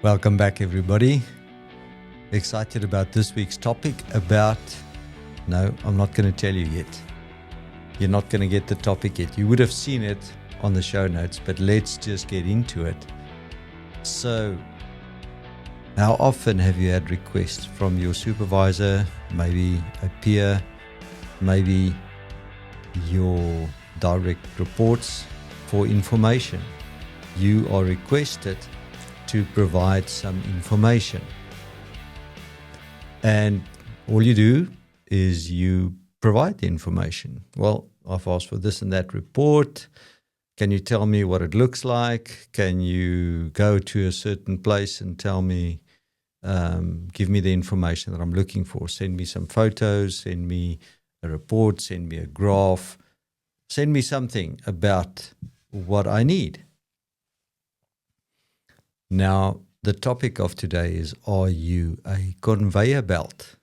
Welcome back, everybody. Excited about this week's topic no, I'm not going to tell you yet. You're not going to get the topic yet. You would have seen it on the show notes, but let's just get into it. So, how often have you had requests from your supervisor, maybe a peer, maybe your direct reports for information? You are requested to provide some information. And all you do is you provide the information. Well, I've asked for this and that report. Can you tell me what it looks like? Can you go to a certain place and tell me, give me the information that I'm looking for? Send me some photos, send me a report, send me a graph, send me something about what I need. Now, the topic of today is, are you a conveyor belt?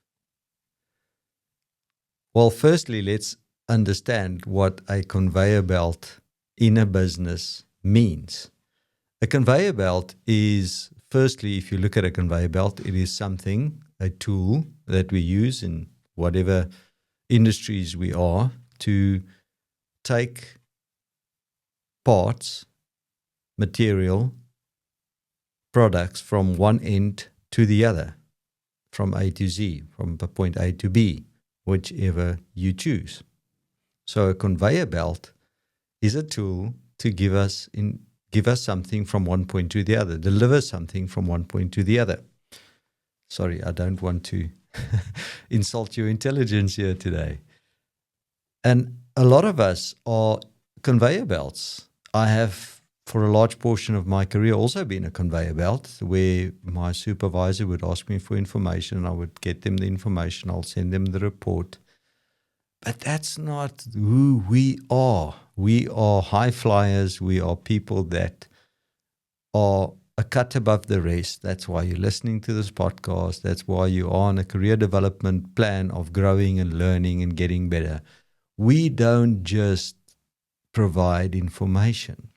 Well, firstly, let's understand what a conveyor belt in a business means. A conveyor belt is, firstly, if you look at a conveyor belt, it is something, a tool that we use in whatever industries we are to take parts, material, products from one end to the other, from A to Z, from point A to B, whichever you choose. So a conveyor belt is a tool to give us something from one point to the other, deliver something from one point to the other. Sorry, I don't want to insult your intelligence here today. And a lot of us are conveyor belts. I have, for a large portion of my career, also been a conveyor belt where my supervisor would ask me for information. I would get them the information. I'll send them the report. But that's not who we are. We are high flyers. We are people that are a cut above the rest. That's why you're listening to this podcast. That's why you are on a career development plan of growing and learning and getting better. We don't just provide information.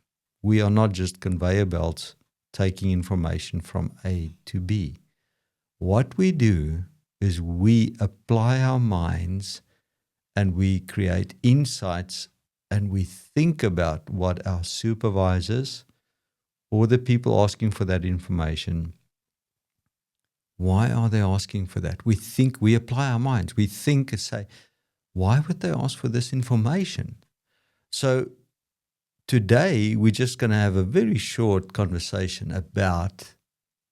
We are not just conveyor belts taking information from A to B. What we do is we apply our minds and we create insights and we think about what our supervisors or the people asking for that information, why are they asking for that? We apply our minds. We think and say, why would they ask for this information? So today, we're just going to have a very short conversation about,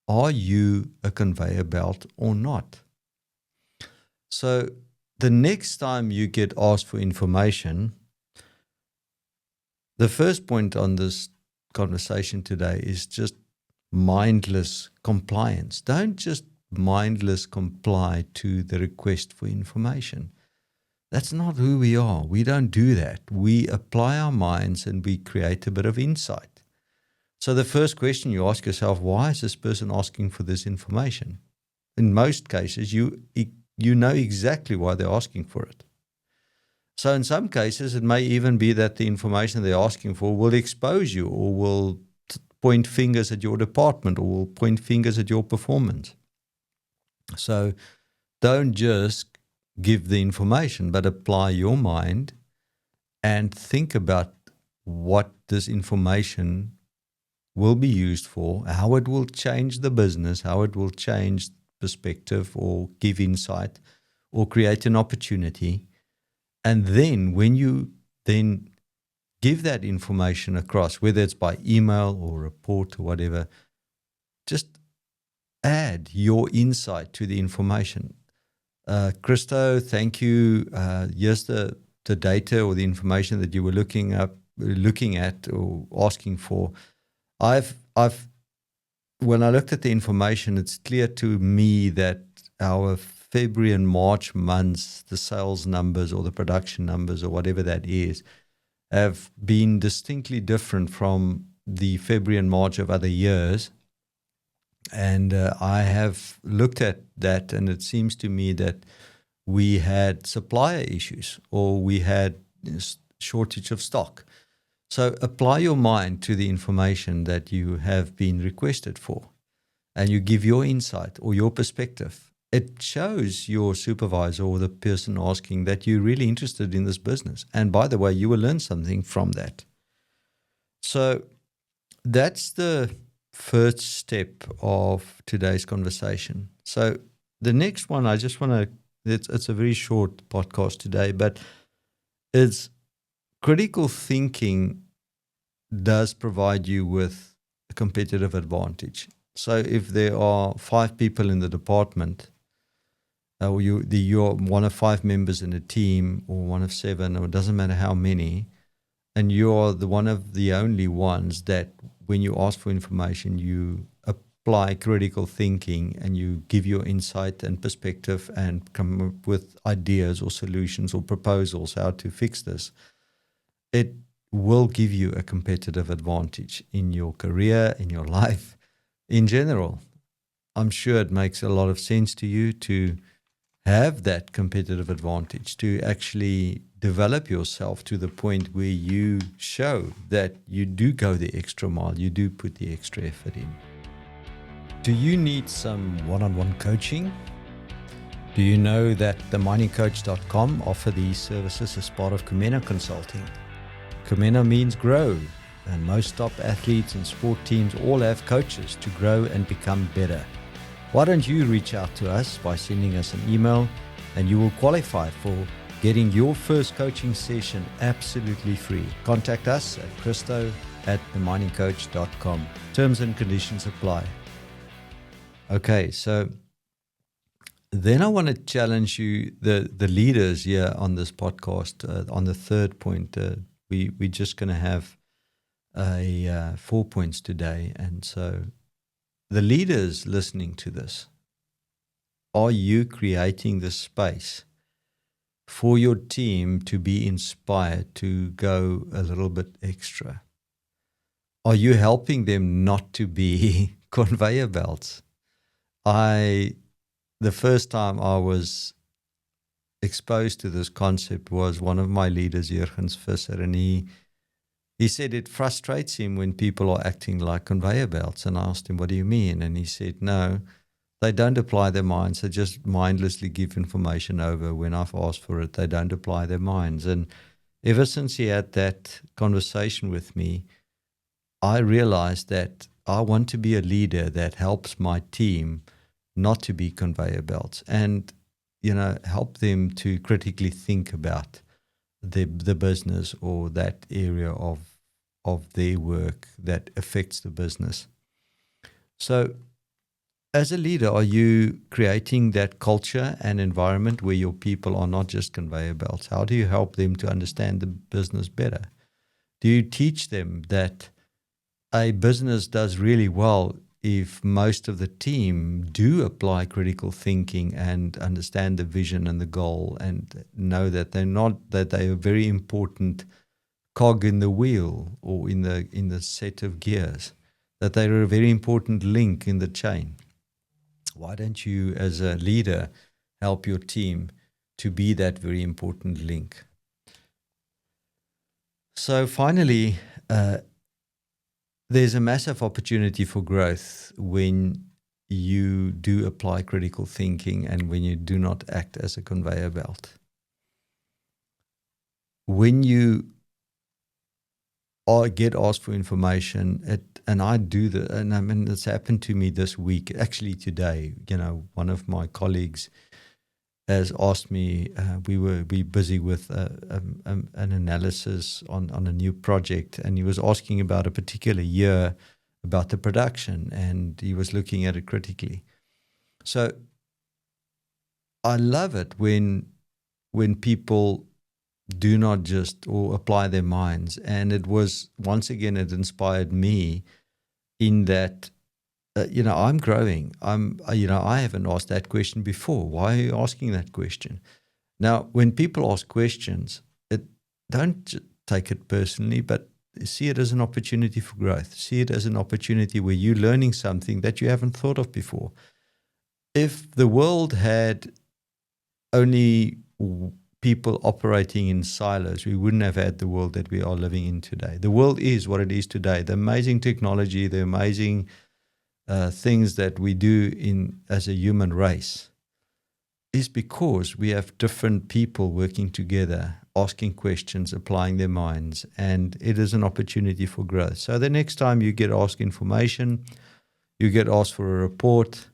are you a conveyor belt or not? So the next time you get asked for information, the first point on this conversation today is just mindless compliance. Don't just mindless comply to the request for information. That's not who we are. We don't do that. We apply our minds and we create a bit of insight. So the first question you ask yourself, why is this person asking for this information? In most cases, you know exactly why they're asking for it. So in some cases, it may even be that the information they're asking for will expose you or will point fingers at your department or will point fingers at your performance. So don't just give the information, but apply your mind and think about what this information will be used for, how it will change the business, how it will change perspective or give insight or create an opportunity. And then when you then give that information across, whether it's by email or report or whatever, just add your insight to the information. Christo, thank you. Here's the data or the information that you were looking at or asking for. When I looked at the information, it's clear to me that our February and March months, the sales numbers or the production numbers or whatever that is, have been distinctly different from the February and March of other years. And I have looked at that, and it seems to me that we had supplier issues or we had shortage of stock. So apply your mind to the information that you have been requested for. and you give your insight or your perspective, it shows your supervisor or the person asking that you're really interested in this business. And by the way, you will learn something from that. So that's the first step of today's conversation. So the next one, I just want to, it's a very short podcast today, but it's critical thinking does provide you with a competitive advantage. So if there are 5 people in the department, or you're one of 5 members in a team, or one of 7, or it doesn't matter how many, and you're one of the only ones that when you ask for information, you apply critical thinking and you give your insight and perspective and come up with ideas or solutions or proposals how to fix this, it will give you a competitive advantage in your career, in your life, in general. I'm sure it makes a lot of sense to you to have that competitive advantage, to actually develop yourself to the point where you show that you do go the extra mile, you do put the extra effort in. Do you need some one-on-one coaching? Do you know that theminingcoach.com offer these services as part of Conveyor Consulting? Conveyor means grow, and most top athletes and sport teams all have coaches to grow and become better. Why don't you reach out to us by sending us an email, and you will qualify for getting your first coaching session absolutely free. Contact us at Christo@theminingcoach.com. Terms and conditions apply. Okay, so then I want to challenge you, the leaders here on this podcast, on the third point. We're just going to have 4 points today. And so the leaders listening to this, are you creating the space for your team to be inspired to go a little bit extra? Are you helping them not to be conveyor belts? The first time I was exposed to this concept was one of my leaders, Jurgens Visser, and he said it frustrates him when people are acting like conveyor belts. And I asked him, what do you mean? And he said, no, they don't apply their minds. They just mindlessly give information over. When I've asked for it, they don't apply their minds. And ever since he had that conversation with me, I realized that I want to be a leader that helps my team not to be conveyor belts, and help them to critically think about the business or that area of their work that affects the business. So as a leader, are you creating that culture and environment where your people are not just conveyor belts? How do you help them to understand the business better? Do you teach them that a business does really well if most of the team do apply critical thinking and understand the vision and the goal, and know that they are a very important cog in the wheel or in the set of gears, that they are a very important link in the chain? Why don't you, as a leader, help your team to be that very important link? So finally, there's a massive opportunity for growth when you do apply critical thinking and when you do not act as a conveyor belt. When you get asked for information, and I do that, and I mean, it's happened to me this week, actually today. One of my colleagues has asked me, we're busy with an analysis on a new project, and he was asking about a particular year, about the production, and he was looking at it critically. So I love it when people do not just or apply their minds. And it was, once again, it inspired me in that, I'm growing. I haven't asked that question before. Why are you asking that question? Now, when people ask questions, don't take it personally, but see it as an opportunity for growth. See it as an opportunity where you're learning something that you haven't thought of before. If the world had only people operating in silos, we wouldn't have had the world that we are living in today. The world is what it is today. The amazing technology, the amazing things that we do as a human race is because we have different people working together, asking questions, applying their minds, and it is an opportunity for growth. So the next time you get asked information, you get asked for a report,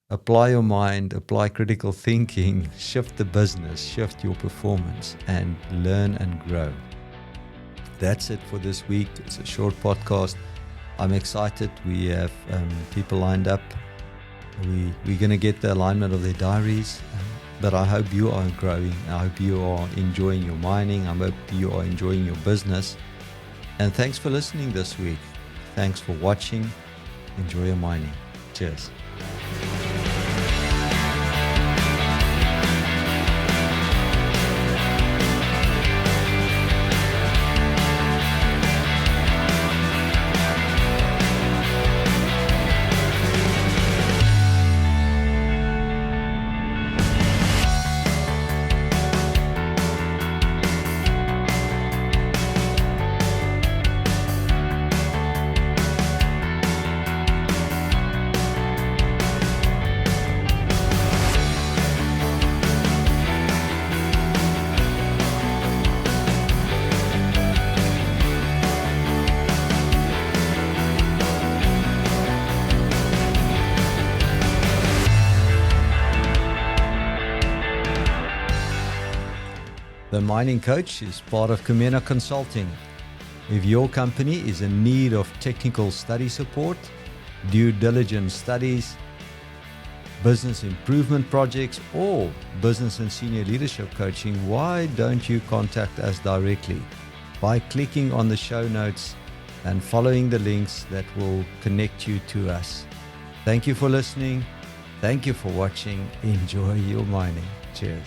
apply your mind, apply critical thinking, shift the business, shift your performance, and learn and grow. That's it for this week. It's a short podcast. I'm excited. We have people lined up. We're going to get the alignment of their diaries. But I hope you are growing. I hope you are enjoying your mining. I hope you are enjoying your business. And thanks for listening this week. Thanks for watching. Enjoy your mining. Cheers. The Mining Coach is part of Conveyor Consulting. If your company is in need of technical study support, due diligence studies, business improvement projects, or business and senior leadership coaching, why don't you contact us directly by clicking on the show notes and following the links that will connect you to us. Thank you for listening. Thank you for watching. Enjoy your mining. Cheers.